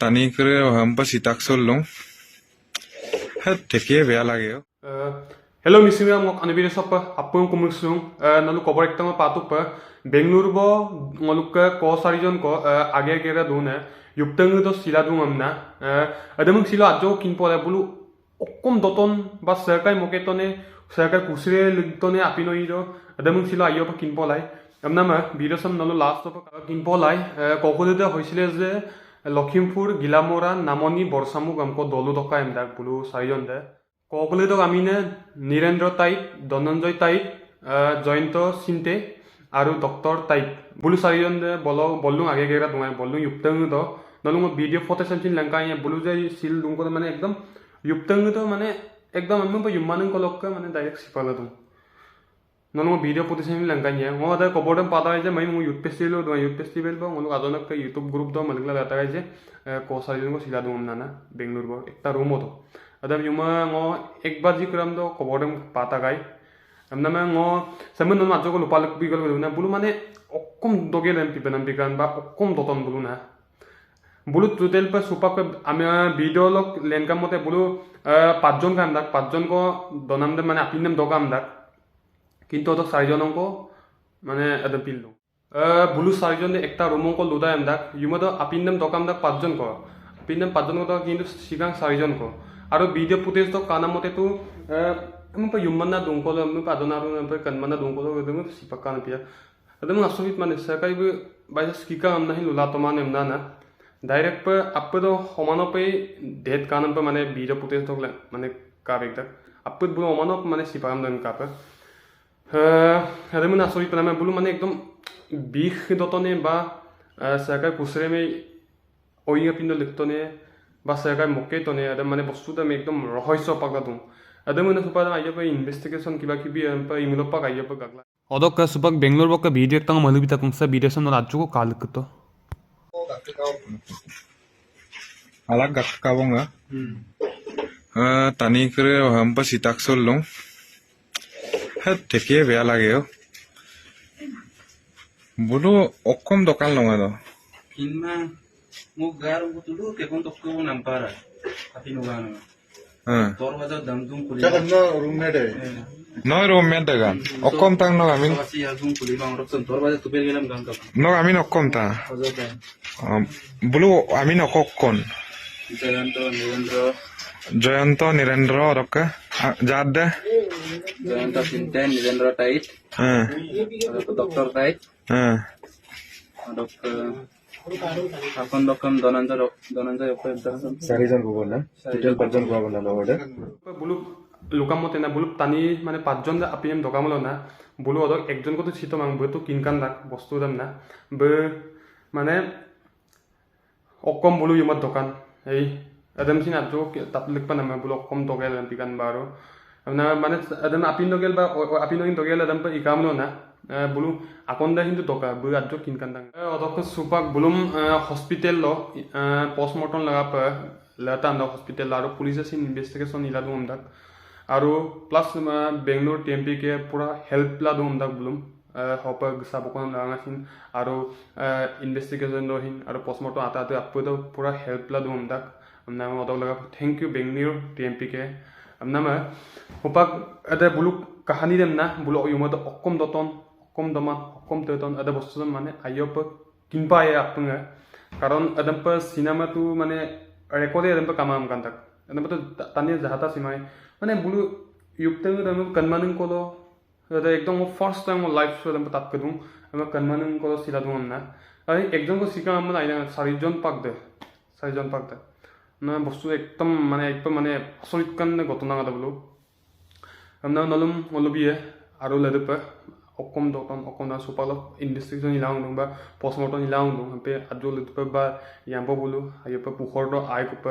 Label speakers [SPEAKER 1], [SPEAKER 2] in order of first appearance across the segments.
[SPEAKER 1] টানি করে হাম্পা সিতাক চললং হ্যাঁ থেকে বেয়া লাগে
[SPEAKER 2] Hello misimi ang anibiri sa pa apong kumusung nalu cover ekta ma patuk pa Bengaluru bo ngaluk ko sarijon ko age gera dune yuptang to sila dung amna adamung sila ajo kin pole bulu okkom doton ba sakai moketone sakai kusre ligtone apino ido adamung sila ayo pa kin polai amna ma video sam nalu last pa kin polai kokolede hoisile je Lakhimpur গিলামৰা নামনি বৰসামুক আমকো দলু টকা এমদাক বুলু চাৰিজন দে ককলে তো আমি নে নীৰেন্দ্ৰ tight Dhananjay tight Jayanta চিন্তে আৰু doctor tight বুলু চাৰিজন দে বললুং আগে গেৰা দুঙাই বললুং युक्तং দ নলুং ভিডিঅ' ফটো সেমচিন লংকাই বুলু যে সিল দুং को মানে একদম युक्तং দ মানে একদম আমি পা ইমানং কলক মানে ডাইৰেক্ট সিপালা দুং नोंग वीडियो पोजिशन लंकाई वो अदा कबोर्ड पाता है मैं यूथ फेस्टिवल यूथ फेस्टिवल मुझे अजनक यूट्यूब ग्रुप दो मतलब लाता है कोसारी को सिला दूँ नाना बेंगलुरु एक रूम हो अदा युमा वो एक बार जी क्रम दो कबोर्ड पाता गाई हमना मैं वो समय नों आजो को लुपालक भी गल ना बुलू माने ओक्कम दोगे लेम पिपनम पिकान बा ओक्कम दोतन बुलू ना बुलू टोटल पर सुपा पे आमी वीडियो लोग लेनका मते बुलू 5 जन का अंदाक 5 जन को दोनाम दे माने अपिनम दोका अंदाक কিন্তু ওদের চাৰিজনক মানে এটা পিল দিওঁ বুলু চাৰিজন একটা ৰুমক লুদাই আমদাক ইউমতো আপিনদাম দকামদাক 5 জন ক আপিনদাম 5 জন ক কিন্তু সিগাং 4 জন ক আৰু ভিডিঅ' ফুটেজ তো কানামতে তো আমি পা ইউমাননা দুংকল আমি পাদনা আৰু আমি কনমানা দুংকল গদম সিপাকান পিয়া ಅದಮ್ಮ ಅಸೋಹಿತ್ মানে সাকাইবো বাইস স্কিকা আমনাহি লুলা তমান এমনা না ডাইরেক্ট প আপদো সমানপে ডেট কানম প মানে ভিডিঅ' ফুটেজ তো মানে কাবেক আপদ বুলো সমানপ মানে সিপাকাম দন কাপে adamın asolit pernah bulu mana ekdom bih dotone ba sakai kusre me oinga pindo lektone ba sakai mokke tone adam mana bostu da me ekdom rohoiso pagladum adamın supada ayo pa investigation kiba kibi pa imilo pa ayo pa gagla odok supak bengaluru bokka video ekta malu bita kungsa video san rajju ko kalkto
[SPEAKER 1] alag gakkabonga টানি করে হাম্পা সিতাক চললং হ্যাঁ থেকে বেয়া লাগে বুলু অকম দোকান লঙা দ
[SPEAKER 3] Kinma mo garo ko tulo ke kon tokko nampara api no gano dorwaja damdum kuli
[SPEAKER 4] no roommate
[SPEAKER 1] নয় roommate দেগান অকম তাং ন আমি
[SPEAKER 3] wasi azum kuli bang rokson dorwaja tupel gelam gangka
[SPEAKER 1] ন আমি অকম তা
[SPEAKER 3] ojoda
[SPEAKER 1] বুলু আমি অকন
[SPEAKER 3] jayanto nirendra
[SPEAKER 1] জয়ন্ত নীরেন্দ্র রকা যাদ দে
[SPEAKER 3] jayanto sinten nirendra tait
[SPEAKER 1] হ্যাঁ
[SPEAKER 3] doctor tait
[SPEAKER 1] হ্যাঁ
[SPEAKER 3] doctor akon dokam donanjay ope
[SPEAKER 4] চাৰিজন গ'ল না টোটেল 5 জন গ'ল না লগতে
[SPEAKER 2] বুলু লুকামতে না বুলু টানি মানে 5 জন আপিএম দকামল না বুলু অদক একজন কত ছিত মাংব তো কিনকান দাক বস্তু দাম না বে মানে অকম বুলু ইমাত দোকান এই adam sin ajo tatlik pa naman bulo kom togel ang pikan baro na মানে adam apin dogel ba apin dogel adam pa ikam no na bulu akonda hindu toka bu ajo kin kandang odok supak bulum hospital lo postmortem laga pa lata anda hospital aro police sin investigation ila dum dak aro plus bengaluru tmp ke pura help la dum dak bulum hopa sabokon langa sin aro investigation do hin aro postmortem ata ata apodo pura help la dum dak नाम अदक लगा thank you Bengaluru TMP के नाम उपाक अदे बुलुक कहानी them ना बुलुक युमत अक्कम दतन अक्कम दमा अक्कम तेतन अदे बस्तु माने आयप किनपा आय आपंगा कारण अदम पर सिनेमा तु माने रेकॉर्डे अदम पर कामाम कांतक अदम पर ताने जहाता सिमाय माने बुलु युक्तंग दम कनमानन कोलो अदे एकदम फर्स्ट टाइम लाइफ सो अदम तात कदुं हम कनमानन कोलो सिला दुम ना अरे एकदम को सिका हम आइना 4 जन पाक दे 4 जन पाक दे ना बस्तु एकदम माने असलित कान घटना गता बोलो हमना नलम मलबिए आरो लदप अकम दतन अकम ना सुपाल इन्वेस्टिगेशन इलाउं दं बा पोस्टमार्टम इलाउं दं पे आजो लदप बा याम्बो बोलो आयप पुखर दो आय कुप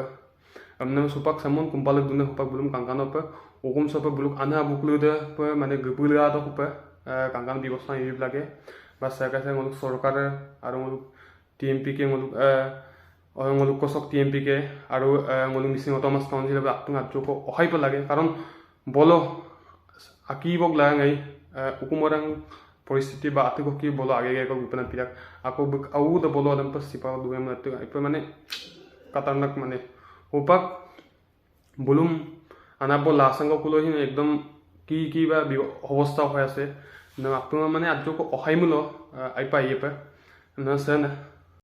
[SPEAKER 2] हमना सुपाक समन कुंपालक दुने हुपाक बुलुम कांकान पे ओकम सब बुलुक आना बुकलु दे पे माने गबुला दो हुप कांकान व्यवस्था इब लागे बा सरकार आरो टीएमपी के मुलुक ngoluk kosok TMP ke aru ngoluk missing Thomas Council ba apung atjo ko ohai pa lage karon bolo akibok langai ukumorang परिस्थिति बा आते को की बोलो आगे को विपना पिरा ako au da bolo adam pa sipa duem na to ipa mane katarnak মানে upak bulum anabo lasango kulohin ekdom কি বা অৱস্থা হৈ আছে না আপোনাৰ মানে আজকে অহাইমুলো আইপা ইয়েপা না